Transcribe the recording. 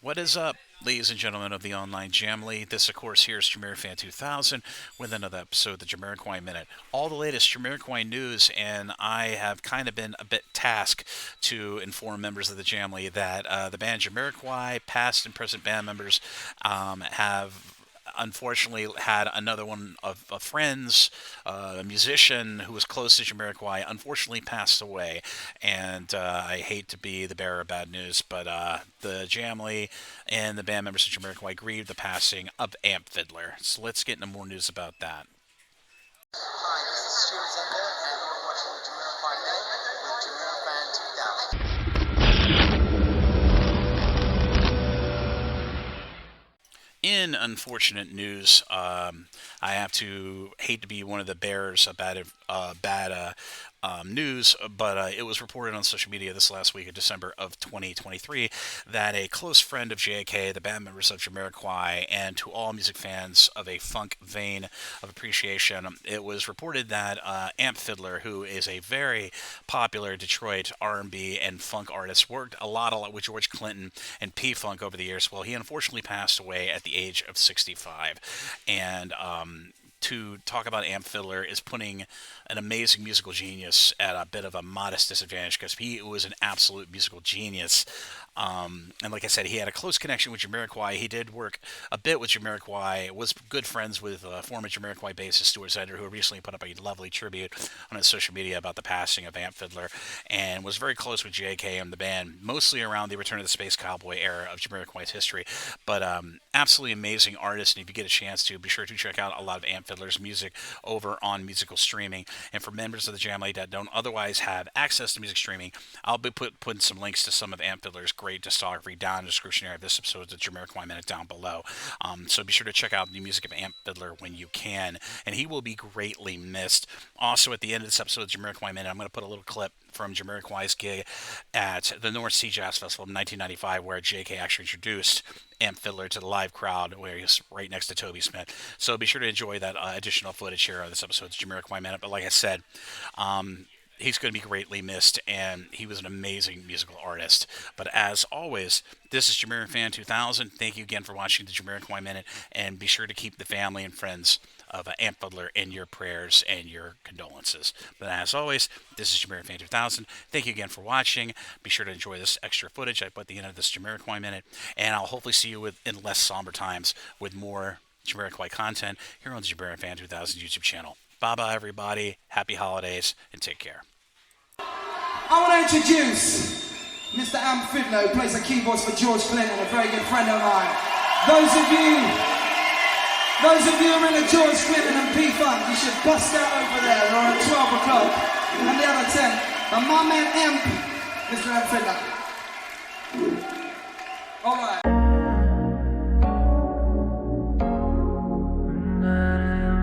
What is up, ladies and gentlemen of the online Jamly? This, of course, here is JamiroFan2000 with another episode of the Jamiroquai Minute. All the latest Jamiroquai news, and I have kind of been a bit tasked to inform members of the Jamly that the band Jamiroquai, past and present band members, have unfortunately had another one of friends, a musician who was close to Jamiroquai, unfortunately passed away. And I hate to be the bearer of bad news, but the Jamly and the band members of Jamiroquai grieved the passing of Amp Fiddler. So let's get into more news about that. Hi, this is Stuart Zender, and you're watching the Jamiroquai Minute with JamiroFan2000. In unfortunate news, I hate to be one of the bearers of bad news, but it was reported on social media this last week of December of 2023 that a close friend of JK, the band members of Jamiroquai, and to all music fans of a funk vein of appreciation, it was reported that Amp Fiddler, who is a very popular Detroit R&B and funk artist, worked a lot with George Clinton and P-Funk over the years. Well, he unfortunately passed away at the age of 65, and to talk about Amp Fiddler is putting an amazing musical genius at a bit of a modest disadvantage, because he was an absolute musical genius. And like I said, he had a close connection with Jamiroquai. He did work a bit with Jamiroquai, was good friends with former Jamiroquai bassist Stuart Zender, who recently put up a lovely tribute on his social media about the passing of Amp Fiddler, and was very close with JK and the band, mostly around the Return of the Space Cowboy era of Jamiroquai's history. But absolutely amazing artist, and if you get a chance to, be sure to check out a lot of Amp Fiddler's music over on musical streaming. And for members of the Jamly that don't otherwise have access to music streaming, I'll be putting some links to some of Amp Fiddler's great discography down in the description area of this episode of the Jamiroquai Minute down below. So be sure to check out the music of Amp Fiddler when you can, and he will be greatly missed. Also, at the end of this episode of the Jamiroquai Minute, I'm going to put a little clip from Jamiroquai's gig at the North Sea Jazz Festival in 1995, where JK actually introduced Amp Fiddler to the live crowd, where he's right next to Toby Smith. So be sure to enjoy that additional footage here on this episode of the Jamiroquai Minute. But like I said, he's going to be greatly missed, and he was an amazing musical artist. But as always, this is JamiroFan2000. Thank you again for watching the Jamiroquai Minute, and be sure to keep the family and friends of Amp Fiddler in your prayers and your condolences. But as always, this is JamiroFan2000. Thank you again for watching. Be sure to enjoy this extra footage I put at the end of this Jamiroquai Minute, and I'll hopefully see you in less somber times with more Jamiroquai content here on the JamiroFan2000 YouTube channel. Bye-bye, everybody. Happy holidays, and take care. I want to introduce Mr. Amp Fiddler, who plays the keyboards for George Clinton, a very good friend of mine. Those of you who are into George Clinton and P-Funk, you should bust out over there. They're on at 12 o'clock, and the other 10. And my man Amp, Mr. Amp Fiddler. All right.